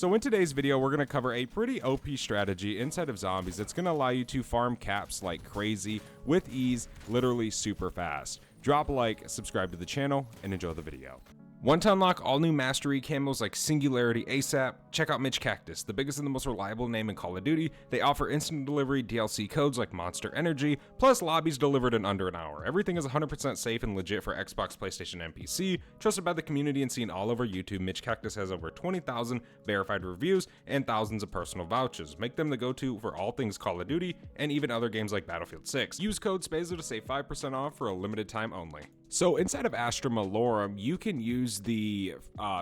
So in today's video, we're going to cover a pretty OP strategy inside of zombies that's going to allow you to farm caps like crazy with ease, literally super fast. Drop a like, subscribe to the channel, and enjoy the video. Want to unlock all new mastery camos like Singularity ASAP? Check out Mitch Cactus, the biggest and the most reliable name in Call of Duty. They offer instant delivery DLC codes like Monster Energy, plus lobbies delivered in under an hour. Everything is 100% safe and legit for Xbox, PlayStation, and PC. Trusted by the community and seen all over YouTube, Mitch Cactus has over 20,000 verified reviews and thousands of personal vouchers. Make them the go-to for all things Call of Duty and even other games like Battlefield 6. Use code SPAZO to save 5% off for a limited time only. So inside of Astra Malorum, you can use the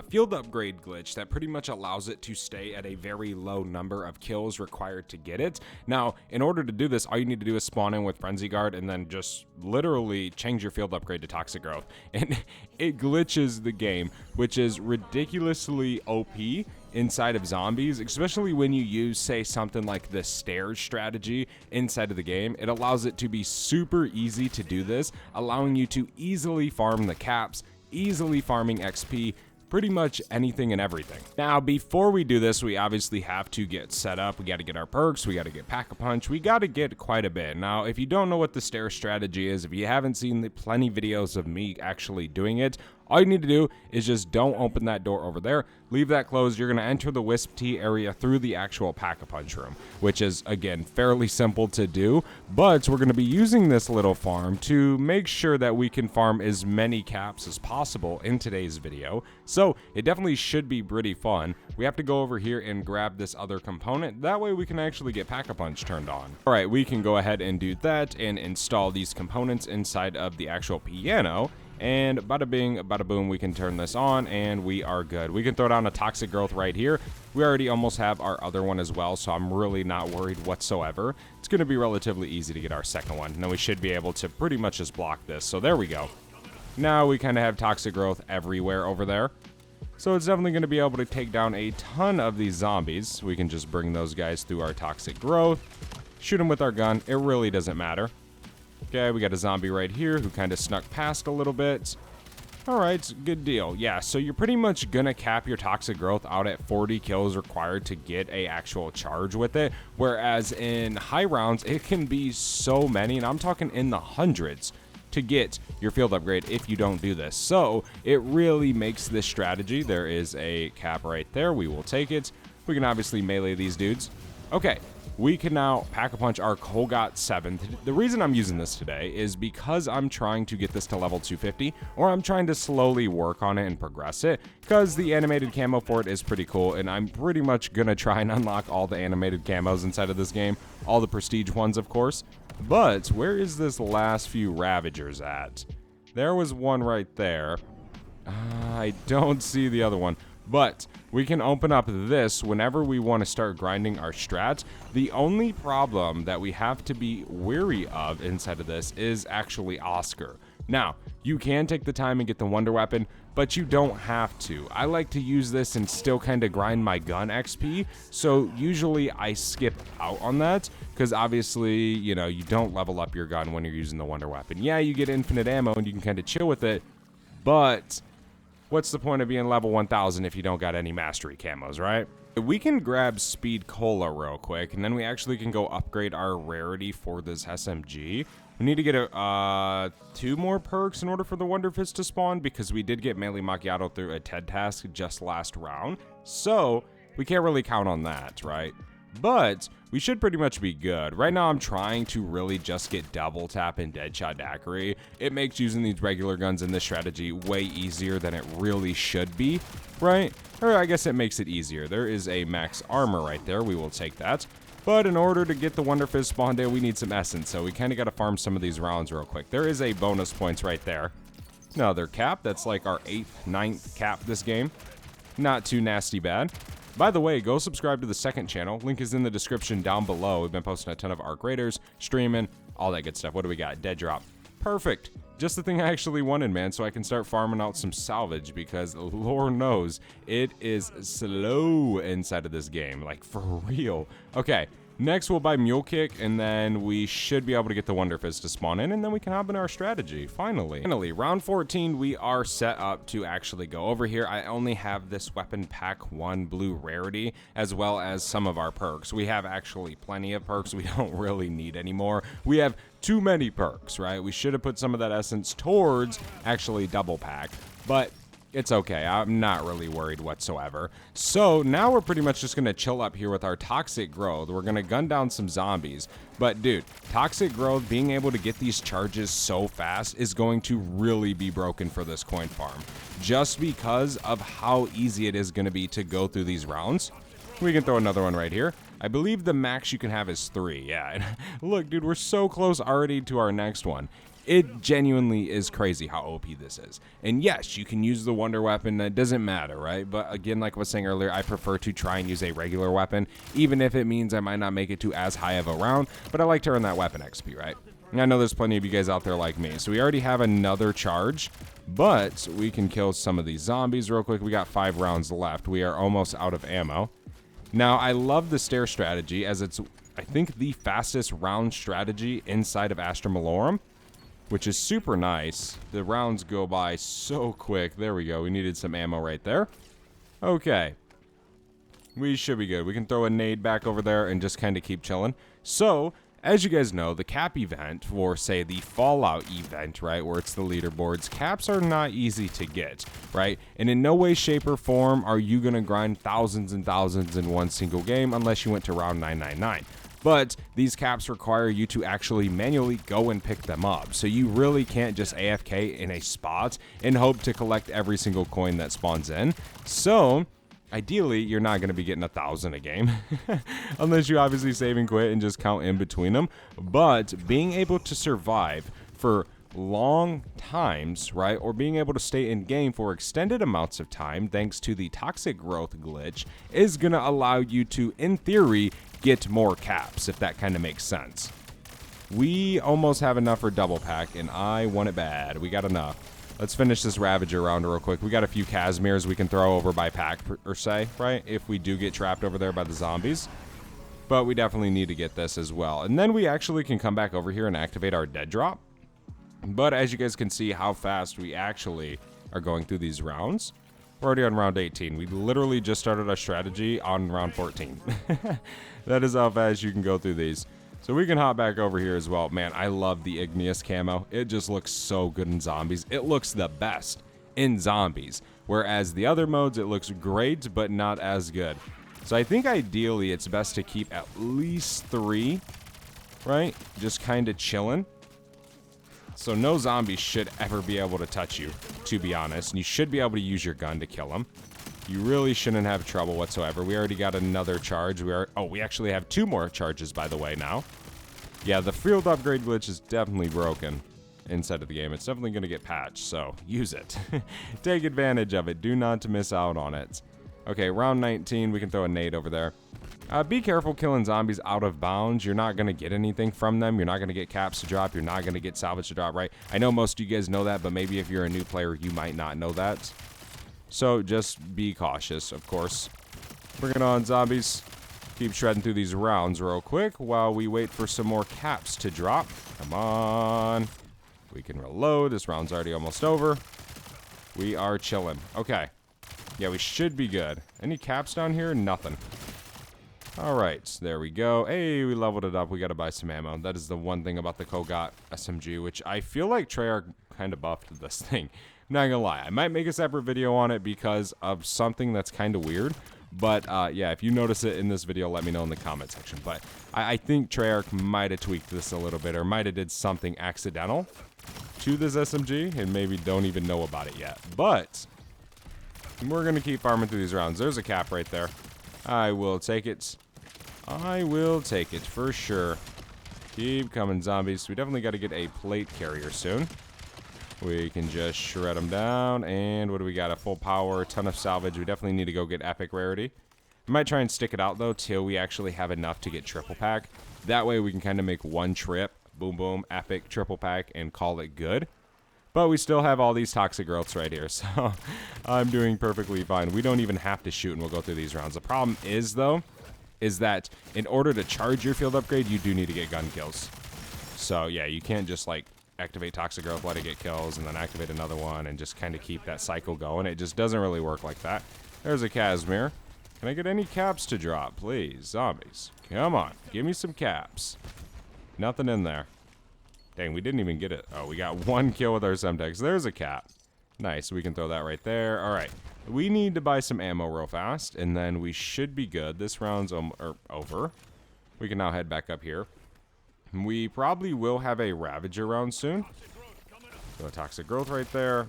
field upgrade glitch that pretty much allows it to stay at a very low number of kills required to get it. Now, in order to do this, all you need to do is spawn in with Frenzy Guard and then just literally change your field upgrade to Toxic Growth. And it glitches the game, which is ridiculously OP inside of zombies, especially when you use, say, something like the stairs strategy inside of the game. It allows it to be super easy to do this, allowing you to easily farm the caps, easily farming XP, pretty much anything and everything. Now, before we do this, we obviously have to get set up. We got to get our perks, we got to get Pack-a-Punch, we got to get quite a bit. Now, if you don't know what the stair strategy is, if you haven't seen the plenty videos of me actually doing it, all you need to do is just don't open that door over there. Leave that closed. You're going to enter the Wisp Tea area through the actual Pack-a-Punch room, which is, again, fairly simple to do. But we're going to be using this little farm to make sure that we can farm as many caps as possible in today's video. So it definitely should be pretty fun. We have to go over here and grab this other component. That way we can actually get Pack-a-Punch turned on. All right, we can go ahead and do that and install these components inside of the actual piano. And bada bing, bada boom, we can turn this on and we are good. We can throw down a Toxic Growth right here. We already almost have our other one as well, so I'm really not worried whatsoever. It's going to be relatively easy to get our second one. And then we should be able to pretty much just block this. So there we go. Now we kind of have Toxic Growth everywhere over there. So it's definitely going to be able to take down a ton of these zombies. We can just bring those guys through our Toxic Growth, shoot them with our gun. It really doesn't matter. Okay, we got a zombie right here who kind of snuck past a little bit. All right, good deal. Yeah, so you're pretty much going to cap your Toxic Growth out at 40 kills required to get a actual charge with it. Whereas in high rounds, it can be so many, and I'm talking in the hundreds, to get your field upgrade if you don't do this. So it really makes this strategy. There is a cap right there. We will take it. We can obviously melee these dudes. Okay. We can now Pack-a-Punch our Kolgot 7. The reason I'm using this today is because I'm trying to get this to level 250, or I'm trying to slowly work on it and progress it, because the animated camo for it is pretty cool, and I'm pretty much going to try and unlock all the animated camos inside of this game, all the prestige ones, of course. But where is this last few Ravagers at? There was one right there. I don't see the other one. But we can open up this whenever we want to start grinding our strats. The only problem that we have to be wary of inside of this is actually Oscar. Now, you can take the time and get the Wonder Weapon, but you don't have to. I like to use this and still kind of grind my gun XP, so usually I skip out on that, because obviously, you know, you don't level up your gun when you're using the Wonder Weapon. Yeah, you get infinite ammo and you can kind of chill with it, but what's the point of being level 1000 if you don't got any mastery camos, right? We can grab Speed Cola real quick, and then we actually can go upgrade our rarity for this SMG. We need to get 2 more perks in order for the Wonder Fist to spawn, because we did get Melee Macchiato through a TED task just last round. So we can't really count on that, right? But we should pretty much be good. Right now I'm trying to really just get double tap and Deadshot Daiquiri. It makes using these regular guns in this strategy way easier than it really should be, right? Or I guess it makes it easier. There is a max armor right there. We will take that. But in order to get the Wonder Fist spawn day, we need some essence. So we kind of got to farm some of these rounds real quick. There is a bonus points right there. Another cap. That's like our 8th, 9th cap this game. Not too nasty bad. By the way, go subscribe to the second channel. Link is in the description down below. We've been posting a ton of Arc Raiders, streaming, all that good stuff. What do we got? Dead drop. Perfect. Just the thing I actually wanted, man, so I can start farming out some salvage, because Lord knows it is slow inside of this game, like for real. Okay, Next, we'll buy Mule Kick, and then we should be able to get the Wonder Fizz to spawn in, and then we can hop into our strategy, finally. Finally, round 14, we are set up to actually go over here. I only have this weapon pack 1 blue rarity, as well as some of our perks. We have actually plenty of perks we don't really need anymore. We have too many perks, right? We should have put some of that essence towards actually double pack, but it's okay. I'm not really worried whatsoever. So now we're pretty much just going to chill up here with our toxic growth. We're going to gun down some zombies. But dude, toxic growth, being able to get these charges so fast is going to really be broken for this coin farm. Just because of how easy it is going to be to go through these rounds. We can throw another one right here. I believe the max you can have is 3. Yeah, and look, dude, we're so close already to our next one. It genuinely is crazy how OP this is. And yes, you can use the wonder weapon. It doesn't matter, right? But again, like I was saying earlier, I prefer to try and use a regular weapon, even if it means I might not make it to as high of a round. But I like to earn that weapon XP, right? And I know there's plenty of you guys out there like me. So we already have another charge, but we can kill some of these zombies real quick. We got 5 rounds left. We are almost out of ammo. Now, I love the stair strategy, as it's, I think, the fastest round strategy inside of Astra Malorum, which is super nice. The rounds go by so quick. There we go. We needed some ammo right there. Okay. We should be good. We can throw a nade back over there and just kind of keep chilling. So, as you guys know, the cap event, or say the Fallout event, right, where it's the leaderboards, caps are not easy to get, right? And in no way, shape, or form are you going to grind thousands and thousands in one single game unless you went to round 999. But these caps require you to actually manually go and pick them up. So you really can't just AFK in a spot and hope to collect every single coin that spawns in. So ideally, you're not going to be getting 1,000 a game, unless you obviously save and quit and just count in between them. But being able to survive for long times, right, or being able to stay in game for extended amounts of time thanks to the toxic growth glitch is going to allow you to, in theory, get more caps, if that kind of makes sense. We almost have enough for double pack, and I want it bad. We got enough. Let's finish this Ravager round real quick. We got a few Casimirs we can throw over by pack, or say, right, if we do get trapped over there by the zombies. But we definitely need to get this as well. And then we actually can come back over here and activate our dead drop. But as you guys can see how fast we actually are going through these rounds. We're already on round 18. We literally just started our strategy on round 14. That is how fast you can go through these. So we can hop back over here as well. Man, I love the Igneous camo. It just looks so good in zombies. It looks the best in zombies. Whereas the other modes, it looks great, but not as good. So I think ideally it's best to keep at least 3, right? Just kind of chilling. So no zombies should ever be able to touch you, to be honest. And you should be able to use your gun to kill them. You really shouldn't have trouble whatsoever. We already got another charge. We actually have 2 more charges, by the way, now. Yeah, the field upgrade glitch is definitely broken inside of the game. It's definitely going to get patched, so use it. Take advantage of it. Do not miss out on it. Okay, round 19. We can throw a nade over there. Be careful killing zombies out of bounds. You're not going to get anything from them. You're not going to get caps to drop. You're not going to get salvage to drop, right? I know most of you guys know that, but maybe if you're a new player, you might not know that. So just be cautious, of course. Bring it on, zombies. Keep shredding through these rounds real quick while we wait for some more caps to drop. Come on. We can reload. This round's already almost over. We are chilling. Okay. Yeah, we should be good. Any caps down here? Nothing. All right, there we go. Hey, we leveled it up. We got to buy some ammo. That is the one thing about the Kogat SMG, which I feel like Treyarch kind of buffed this thing. I'm not gonna lie. I might make a separate video on it because of something that's kind of weird. But yeah, if you notice it in this video, let me know in the comment section. But I think Treyarch might have tweaked this a little bit, or might have did something accidental to this SMG and maybe don't even know about it yet. But we're gonna keep farming through these rounds. There's a cap right there. I will take it. I will take it for sure. Keep coming, zombies. We definitely got to get a plate carrier soon. We can just shred them down. And what do we got? A full power, ton of salvage. We definitely need to go get epic rarity. I might try and stick it out, though, till we actually have enough to get triple pack. That way we can kind of make one trip. Boom, boom, epic, triple pack, and call it good. But we still have all these toxic growths right here, so I'm doing perfectly fine. We don't even have to shoot, and we'll go through these rounds. The problem is, though, is that in order to charge your field upgrade, you do need to get gun kills. So yeah, you can't just like activate toxic growth, let it get kills, and then activate another one and just kind of keep that cycle going. It just doesn't really work like that. There's a Casimir. Can I get any caps to drop, please? Zombies, come on, give me some caps. Nothing in there. Dang, we didn't even get it. Oh, we got 1 kill with our Semtex. There's a cap. Nice, we can throw that right there. All right, we need to buy some ammo real fast, and then we should be good. This round's over. We can now head back up here. We probably will have a Ravager round soon. Throw a Toxic Growth right there.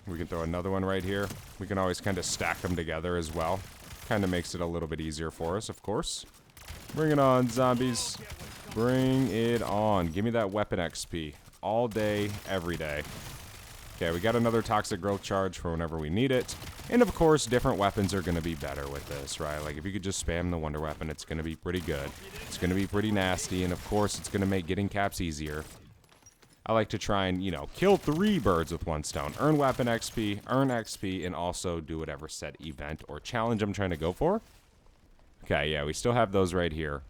We can throw another one right here. We can always kind of stack them together as well. Kind of makes it a little bit easier for us, of course. Bring it on, zombies. Bring it on. Give me that weapon XP. All day, every day. Okay, we got another Toxic Growth charge for whenever we need it. And of course, different weapons are going to be better with this, right? Like if you could just spam the Wonder Weapon, it's going to be pretty good. It's going to be pretty nasty, and of course, it's going to make getting caps easier. I like to try and, you know, kill 3 birds with 1 stone. Earn weapon XP, earn XP, and also do whatever set event or challenge I'm trying to go for. Okay, yeah, we still have those right here.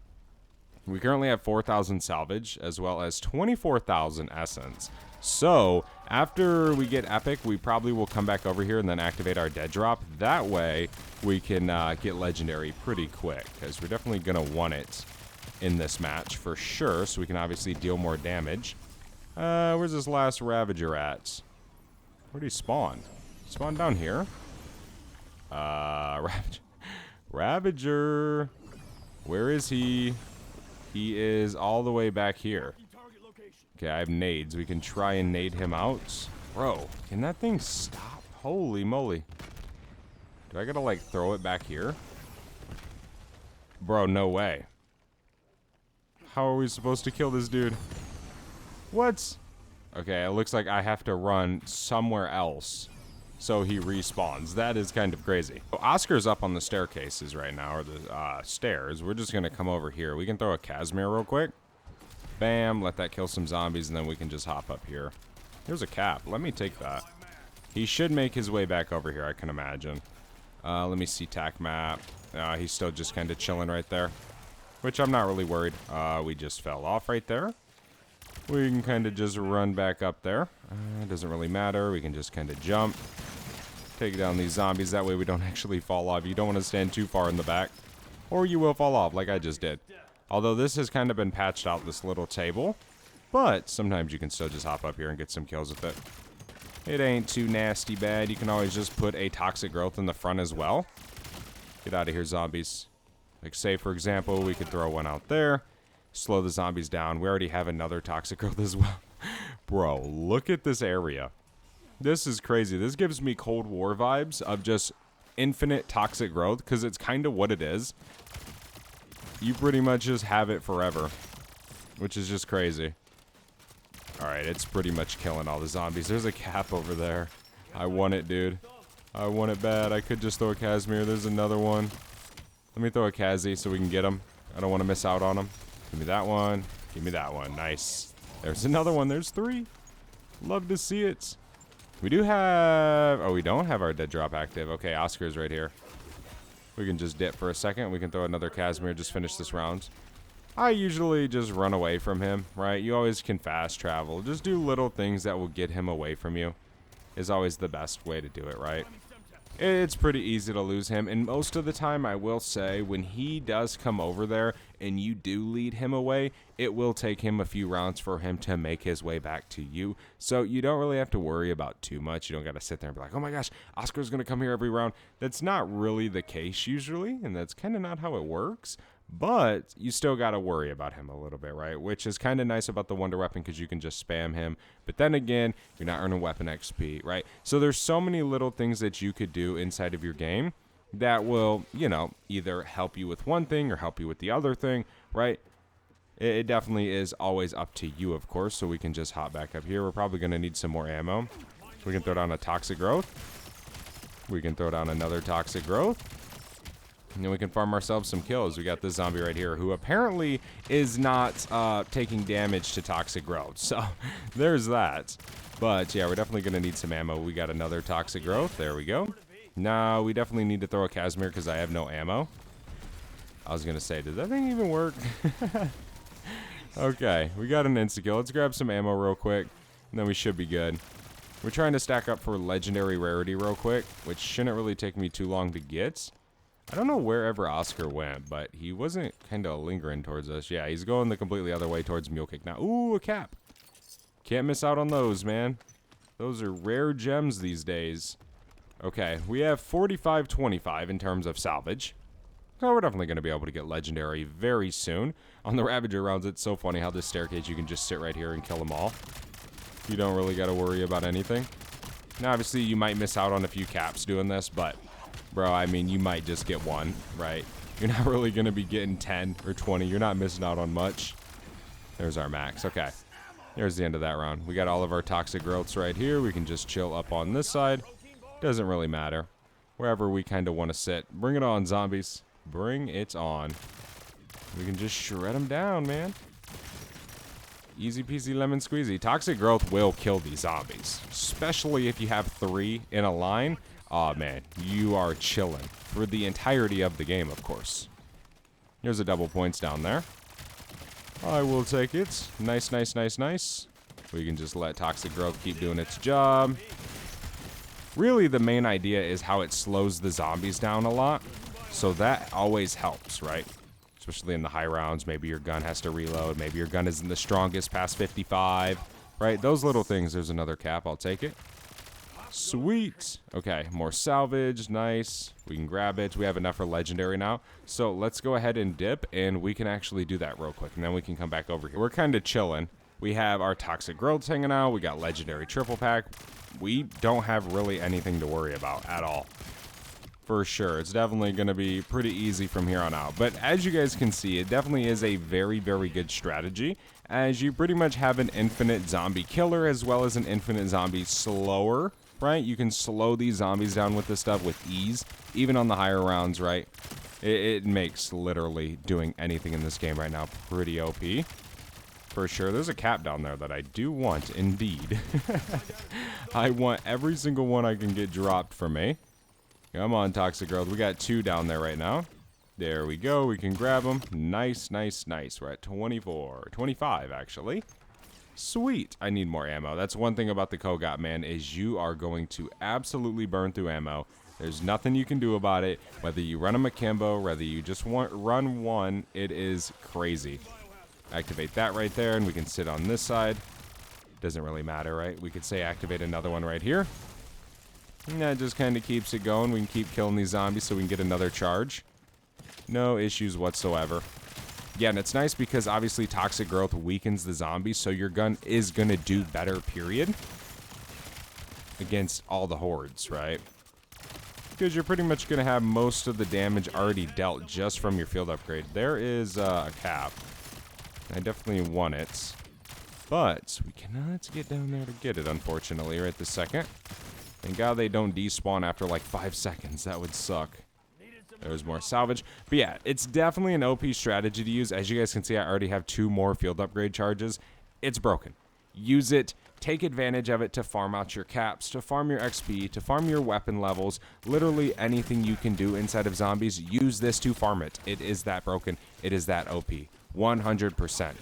We currently have 4,000 salvage as well as 24,000 essence. So after we get epic, we probably will come back over here and then activate our dead drop. That way we can get legendary pretty quick, because we're definitely going to want it in this match for sure, so we can obviously deal more damage. Where's this last Ravager at? Where'd he spawn? Spawn down here? Ravager. Where is he? He is all the way back here. Okay, I have nades. We can try and nade him out. Bro, can that thing stop? Holy moly. Do I gotta, like, throw it back here? Bro, no way. How are we supposed to kill this dude? What? Okay, it looks like I have to run somewhere else so he respawns. That is kind of crazy. So Oscar's up on the staircases right now, or the stairs. We're just gonna come over here. We can throw a Casimir real quick. Bam, let that kill some zombies, and then we can just hop up here. There's a cap. Let me take that. He should make his way back over here, I can imagine. Let me see tac map. He's still just kind of chilling right there, which I'm not really worried. We just fell off right there. We can kind of just run back up there. It doesn't really matter. We can just kind of jump. Take down these zombies. That way we don't actually fall off. You don't want to stand too far in the back, or you will fall off like I just did. Although this has kind of been patched out, this little table. But sometimes you can still just hop up here and get some kills with it. It ain't too nasty bad. You can always just put a Toxic Growth in the front as well. Get out of here, zombies. Like, say, for example, we could throw one out there. Slow the zombies down. We already have another Toxic Growth as well. Bro, look at this area. This is crazy. This gives me Cold War vibes of just infinite Toxic Growth, because it's kind of what it is. You pretty much just have it forever, which is just crazy. Alright, it's pretty much killing all the zombies. There's a cap over there. I want it, dude. I want it bad. I could just throw a Casimir. There's another one. Let me throw a Kazi so we can get him. I don't want to miss out on him. Give me that one. Give me that one. Nice. There's another one. There's 3. Love to see it. We do have... Oh, we don't have our dead drop active. Okay, Oscar's right here. We can just dip for a second. We can throw another Casimir. Just finish this round. I usually just run away from him, right? You always can fast travel. Just do little things that will get him away from you. Is always the best way to do it, right? It's pretty easy to lose him, and most of the time, I will say, when he does come over there and you do lead him away, it will take him a few rounds for him to make his way back to you. So you don't really have to worry about too much. You don't got to sit there and be like, oh my gosh, Oscar's going to come here every round. That's not really the case usually, and that's kind of not how it works. But you still got to worry about him a little bit, right? Which is kind of nice about the Wonder Weapon, because you can just spam him. But then again, you're not earning weapon XP, right? So there's so many little things that you could do inside of your game that will, you know, either help you with one thing or help you with the other thing, right? It definitely is always up to you, of course. So we can just hop back up here. We're probably going to need some more ammo. We can throw down a Toxic Growth. We can throw down another Toxic Growth. And then we can farm ourselves some kills. We got this zombie right here who apparently is not taking damage to Toxic Growth. So there's that. But yeah, we're definitely going to need some ammo. We got another Toxic Growth. There we go. Now we definitely need to throw a Casimir because I have no ammo. I was gonna say, did that thing even work? Okay, we got an insta-kill. Let's grab some ammo real quick, and then we should be good. We're trying to stack up for legendary rarity real quick, which shouldn't really take me too long to get. I don't know wherever Oscar went, but he wasn't kind of lingering towards us. Yeah, he's going the completely other way towards Mule Kick now. Ooh, a cap. Can't miss out on those, man. Those are rare gems these days. Okay, we have 45-25 in terms of salvage. So we're definitely going to be able to get legendary very soon. On the Ravager rounds, it's so funny how this staircase, you can just sit right here and kill them all. You don't really got to worry about anything. Now, obviously, you might miss out on a few caps doing this, but, bro, I mean, you might just get one, right? You're not really going to be getting 10 or 20. You're not missing out on much. There's our max. Okay. There's the end of that round. We got all of our toxic growths right here. We can just chill up on this side. Doesn't really matter. Wherever we kind of want to sit. Bring it on, zombies. Bring it on. We can just shred them down, man. Easy peasy lemon squeezy. Toxic growth will kill these zombies. Especially if you have 3 in a line. Aw, man. You are chilling. For the entirety of the game, of course. Here's a double points down there. I will take it. Nice, nice, nice, nice. We can just let toxic growth keep doing its job. Really, the main idea is how it slows the zombies down a lot. So that always helps, right? Especially in the high rounds. Maybe your gun has to reload. Maybe your gun isn't the strongest past 55. Right? Those little things. There's another cap. I'll take it. Sweet. Okay, more salvage. Nice. We can grab it. We have enough for legendary now. So let's go ahead and dip, and we can actually do that real quick, and then we can come back over here. We're kind of chilling. We have our toxic growths hanging out. We got legendary triple pack. We don't have really anything to worry about at all. For sure. It's definitely going to be pretty easy from here on out. But as you guys can see, it definitely is a very, very good strategy, as you pretty much have an infinite zombie killer as well as an infinite zombie slower, right? You can slow these zombies down with this stuff with ease, even on the higher rounds, right? It makes literally doing anything in this game right now pretty OP. For sure. There's a cap down there that I do want, indeed. I want every single one I can get dropped for me. Come on, toxic growth. We got 2 down there right now. There we go. We can grab them. Nice, nice, nice. We're at 24. 25, actually. Sweet. I need more ammo. That's one thing about the Kogot, man, is you are going to absolutely burn through ammo. There's nothing you can do about it. Whether you run a Akimbo, whether you just run one, it is crazy. Activate that right there, and we can sit on this side. Doesn't really matter, right? We could say activate another one right here. And that just kind of keeps it going. We can keep killing these zombies so we can get another charge. No issues whatsoever. Yeah, and it's nice because obviously toxic growth weakens the zombies, so your gun is going to do better, period, against all the hordes, right? Because you're pretty much going to have most of the damage already dealt just from your field upgrade. There is a cap. I definitely want it. But we cannot get down there to get it, unfortunately, right this second. Thank God they don't despawn after like 5 seconds. That would suck. There's more salvage. But yeah, it's definitely an OP strategy to use. As you guys can see, I already have 2 more field upgrade charges. It's broken. Use it. Take advantage of it to farm out your caps, to farm your XP, to farm your weapon levels. Literally anything you can do inside of zombies, use this to farm it. It is that broken. It is that OP. 100%.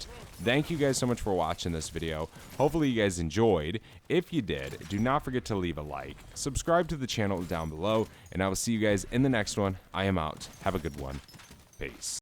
Thank you guys so much for watching this video. Hopefully you guys enjoyed. If you did, do not forget to leave a like, subscribe to the channel down below, and I will see you guys in the next one. I am out. Have a good one. Peace.